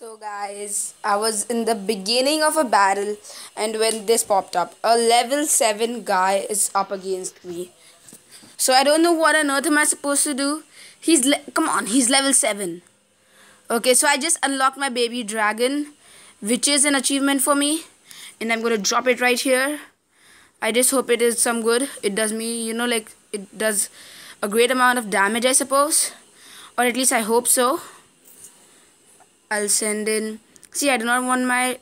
So guys, I was in the beginning of a battle and when this popped up, a level 7 guy is up against me. So I don't know what on earth am I supposed to do. Come on, he's level 7. Okay, so I just unlocked my baby dragon, which is an achievement for me, and I'm going to drop it right here. I just hope it is some good. It does me, like it does a great amount of damage, I suppose. Or at least I hope so. I'll send in. See, I do not want my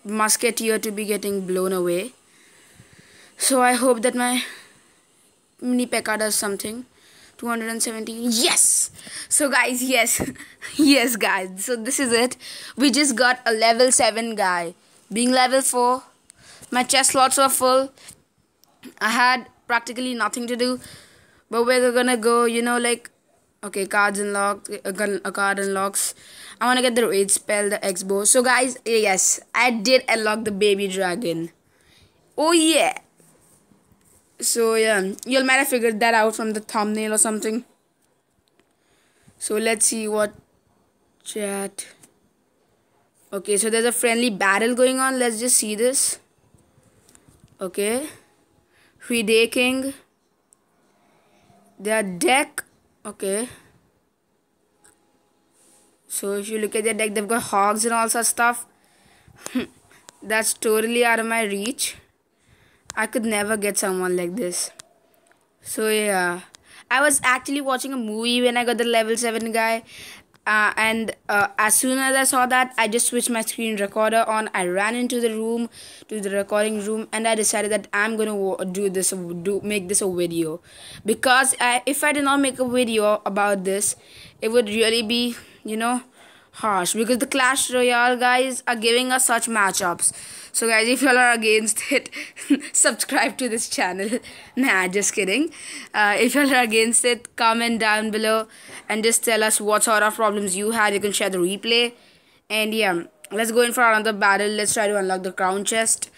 musketeer to be getting blown away. So I hope that my mini P.E.K.K.A does something. 217. Yes! So guys, yes. Yes guys. So this is it. We just got a level 7 guy. Being level 4, my chest slots were full. I had practically nothing to do. But we're gonna go, okay, cards unlocked, a card unlocks. I want to get the raid spell, the X-bow. So guys, yes, I did unlock the baby dragon. Oh yeah. So yeah, you might have figured that out from the thumbnail or something. So let's see what chat. Okay, so there's a friendly battle going on. Let's just see this. Okay. Hide King. Their deck. Okay. So if you look at their deck, they've got hogs and all such stuff. That's totally out of my reach. I could never get someone like this. So yeah, I was actually watching a movie when I got the level 7 guy. And as soon as I saw that, I just switched my screen recorder on. I ran into the room, to the recording room, and I decided that I'm gonna make this a video, because if I did not make a video about this, it would really be, harsh, because the Clash Royale guys are giving us such matchups. So guys, if y'all are against it, subscribe to this channel. Nah, just kidding. If y'all are against it, comment down below and just tell us what sort of problems you had. You can share the replay. And yeah, let's go in for another battle. Let's try to unlock the crown chest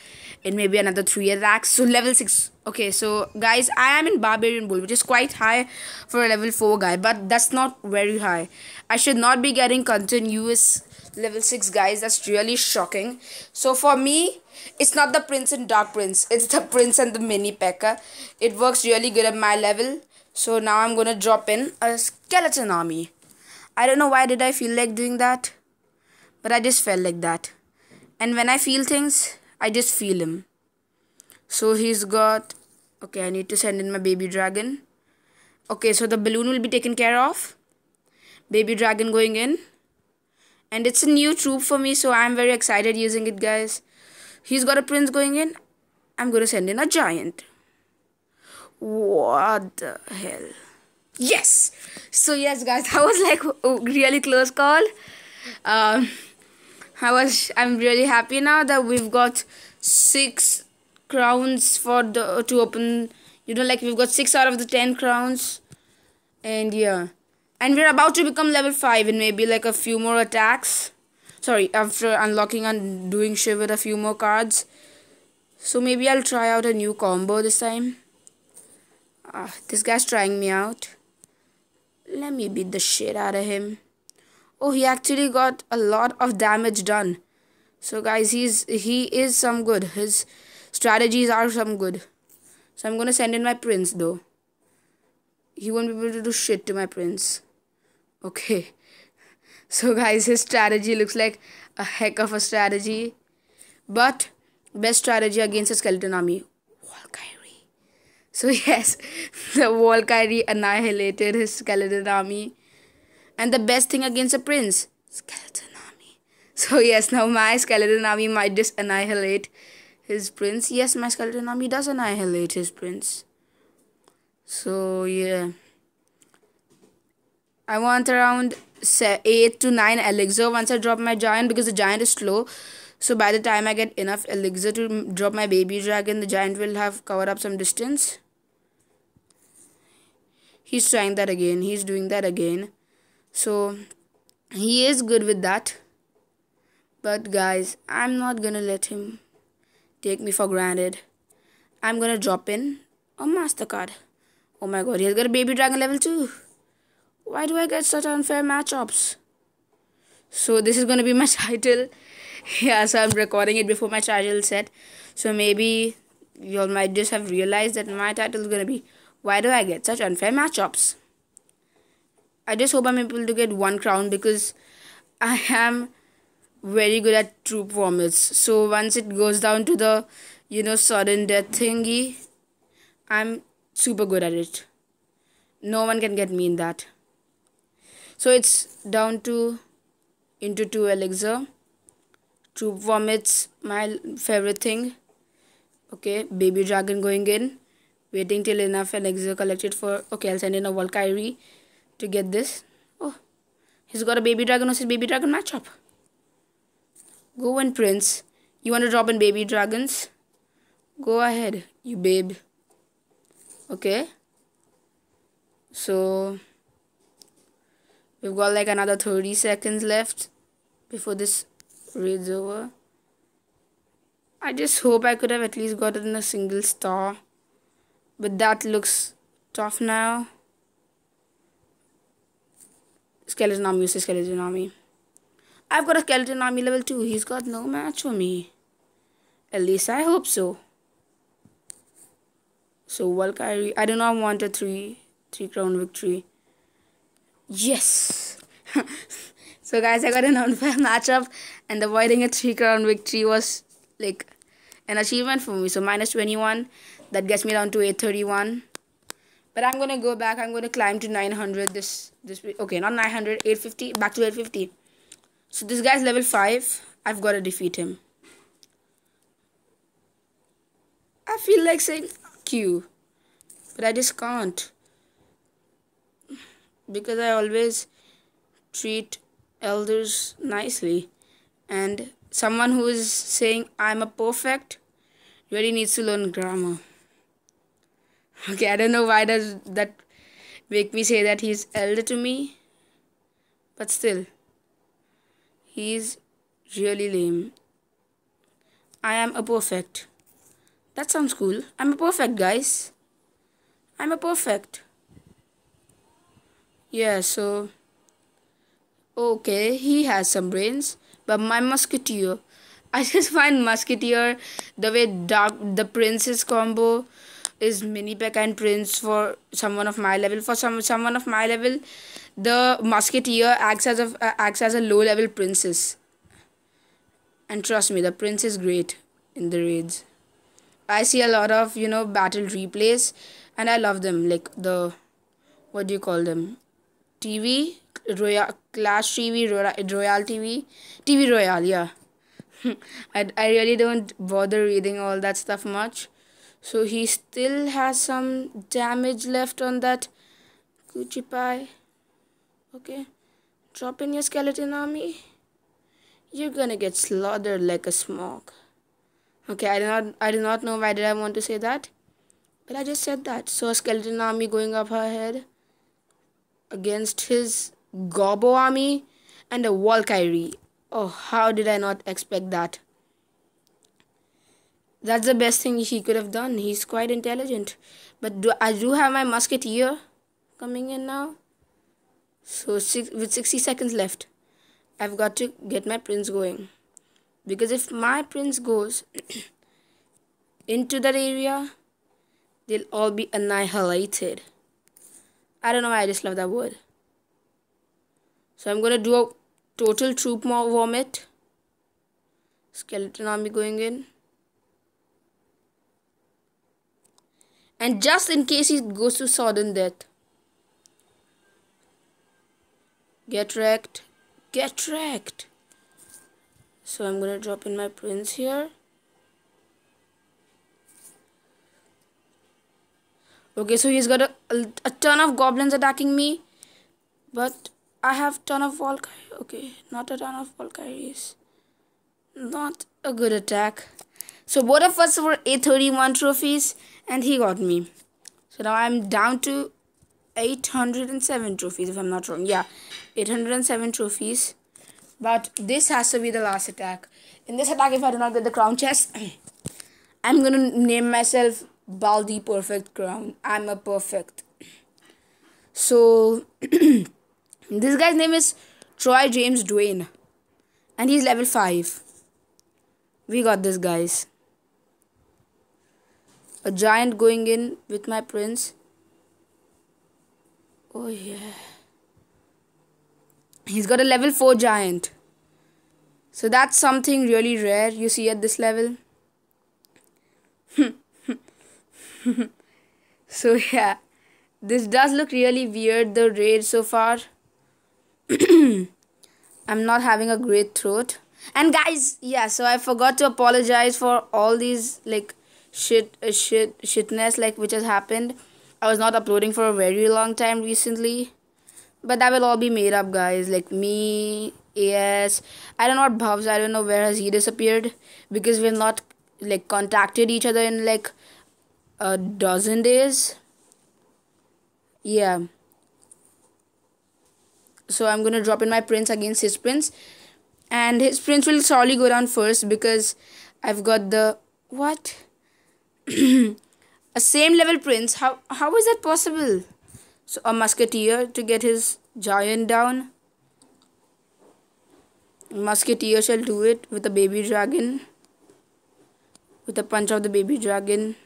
and maybe another 3 attacks. So level 6. Okay, so guys, I am in Barbarian Bull, which is quite high for a level 4 guy, but that's not very high. I should not be getting continuous level 6 guys. That's really shocking. So for me, it's not the Prince and Dark Prince, it's the Prince and the mini P.E.K.K.A. It works really good at my level. So now I'm gonna drop in a skeleton army. I don't know why did I feel like doing that, but I just felt like that. And when I feel things, I just feel him. So he's got, okay, I need to send in my baby dragon. Okay, so the balloon will be taken care of. Baby dragon going in. And it's a new troop for me, so I'm very excited using it, guys. He's got a prince going in. I'm going to send in a giant. What the hell? Yes! So yes, guys, that was like a really close call. I'm really happy now that we've got 6 crowns to open. We've got 6 out of the 10 crowns. And yeah. And we're about to become level 5 in maybe like a few more attacks. Sorry, after unlocking and doing shit with a few more cards. So maybe I'll try out a new combo this time. This guy's trying me out. Let me beat the shit out of him. Oh, he actually got a lot of damage done. So guys, he is some good. His strategies are some good. So I'm gonna send in my prince though. He won't be able to do shit to my prince. Okay. So guys, his strategy looks like a heck of a strategy. But best strategy against a skeleton army, Valkyrie. So yes, the Valkyrie annihilated his skeleton army. And the best thing against a prince, skeleton army. So yes, now my skeleton army might just annihilate his prince. Yes, my skeleton army does annihilate his prince. So yeah, I want around 8 to 9 elixir once I drop my giant, because the giant is slow. So by the time I get enough elixir to drop my baby dragon, the giant will have covered up some distance. He's trying that again. He's doing that again. So he is good with that. But guys, I'm not gonna let him take me for granted. I'm gonna drop in a MasterCard. Oh my god, he's got a baby dragon level 2. Why do I get such unfair matchups? So this is gonna be my title. Yeah, so I'm recording it before my title set. So maybe you all might just have realized that my title is gonna be "Why do I get such unfair matchups?" I just hope I'm able to get one crown because I am very good at troop vomits. So once it goes down to the sudden death thingy, I'm super good at it. No one can get me in that. So it's down to into 2 elixir. Troop vomits, my favorite thing. Okay, baby dragon going in. Waiting till enough elixir collected for. Okay, I'll send in a Valkyrie to get this. Oh, he's got a baby dragon versus baby dragon matchup. Go in, Prince. You want to drop in baby dragons? Go ahead, you babe. Okay. So we've got like another 30 seconds left before this raid's over. I just hope I could have at least gotten a single star. But that looks tough now. Skeleton army uses skeleton army. I've got a skeleton army level 2. He's got no match for me. At least I hope so. So Valkyrie. I do not want a 3 crown victory. Yes. So guys, I got an unfair matchup, and avoiding a 3 crown victory was like an achievement for me. So minus 21. That gets me down to 831. But I'm gonna go back. I'm gonna climb to 900 this okay, not 900, 850, back to 850. So this guy's level 5. I've got to defeat him. I feel like saying fuck you, but I just can't. Because I always treat elders nicely. And someone who is saying I'm a perfect really needs to learn grammar. Okay, I don't know why does that make me say that he's elder to me. But still, he's really lame. I am a perfect. That sounds cool. I'm a perfect, guys. I'm a perfect. Yeah, so okay, he has some brains, but my musketeer, I just find musketeer the way the prince's combo is mini P.E.K.K.A and prince for someone of my level. For someone of my level, the musketeer acts as a low level princess. And trust me, the prince is great in the raids. I see a lot of battle replays, and I love them. Like the what do you call them? TV Royal Clash TV Royal TV Royal. Yeah. I really don't bother reading all that stuff much. So he still has some damage left on that Gucci pie. Okay, drop in your skeleton army. You're gonna get slaughtered like a smog. Okay, I do not know why did I want to say that, but I just said that. So a skeleton army going up her head against his Gobbo army and a Valkyrie. Oh, how did I not expect that? That's the best thing he could have done. He's quite intelligent. But I do have my musketeer coming in now. So with 60 seconds left, I've got to get my prince going. Because if my prince goes into that area, they'll all be annihilated. I don't know why I just love that word. So I'm going to do a total troop vomit. Skeleton army going in. And just in case he goes to sudden death. Get wrecked. Get wrecked. So I'm going to drop in my prince here. Okay, so he's got a ton of goblins attacking me. But I have ton of Valkyries. Okay, not a ton of Valkyries. Not a good attack. So both of us were 831 trophies. And he got me. So now I'm down to 807 trophies, if I'm not wrong. Yeah, 807 trophies. But this has to be the last attack. In this attack, if I do not get the crown chest, I'm going to name myself Baldi Perfect Crown. I'm a perfect. So, this guy's name is Troy James Dwayne. And he's level 5. We got this, guys. A giant going in with my prince. Oh yeah. He's got a level 4 giant. So that's something really rare you see at this level. So yeah. This does look really weird, the raid so far. I'm not having a great throat. And guys, yeah, so I forgot to apologize for all these like shitness like which has happened. I was not uploading for a very long time recently. But that will all be made up, guys. Like me, AS. I don't know what Bhavs. I don't know where has he disappeared. Because we've not like contacted each other in like a dozen days. Yeah. So I'm gonna drop in my prince against his prince. And his prince will surely go down first because I've got the what? A same level prince. How is that possible? So a musketeer to get his giant down. Musketeer shall do it with a baby dragon. With a punch of the baby dragon.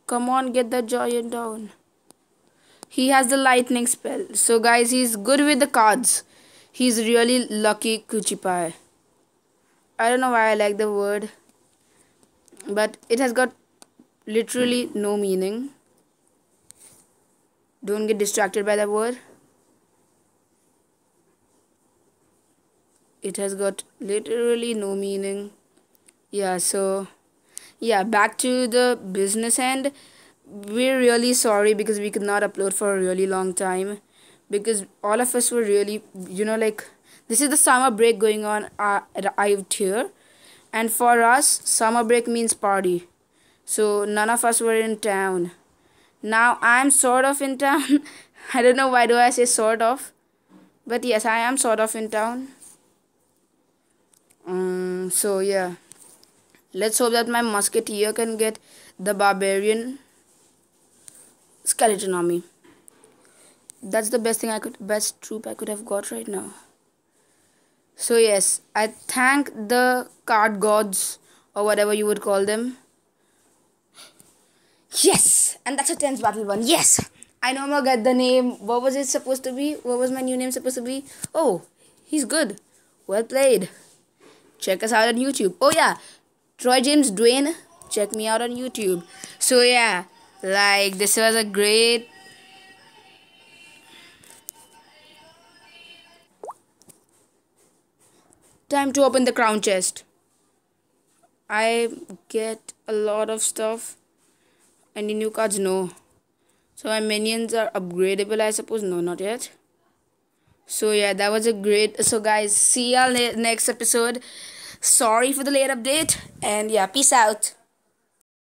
Come on, get that giant down. He has the lightning spell. So guys, he's good with the cards. He's really lucky Kuchipai. I don't know why I like the word. But it has got literally no meaning. Don't get distracted by that word. It has got literally no meaning. Yeah, so yeah, back to the business end. We're really sorry because we could not upload for a really long time. Because all of us were really, like, this is the summer break going on arrived here. And for us, summer break means party. So none of us were in town. Now I'm sort of in town. I don't know why do I say sort of. But yes, I am sort of in town. So yeah. Let's hope that my musketeer can get the barbarian skeleton army. That's the best troop I could have got right now. So yes, I thank the card gods or whatever you would call them. Yes! And that's a 10th battle one. Yes! I no more get the name. What was it supposed to be? What was my new name supposed to be? Oh, he's good. Well played. Check us out on YouTube. Oh yeah, Troy James Dwayne. Check me out on YouTube. So yeah, like this was a great... Time to open the crown chest. I get a lot of stuff. Any new cards? No. So my minions are upgradable, I suppose. No, not yet. So yeah, that was a great... So guys, see y'all next episode. Sorry for the late update. And yeah, peace out.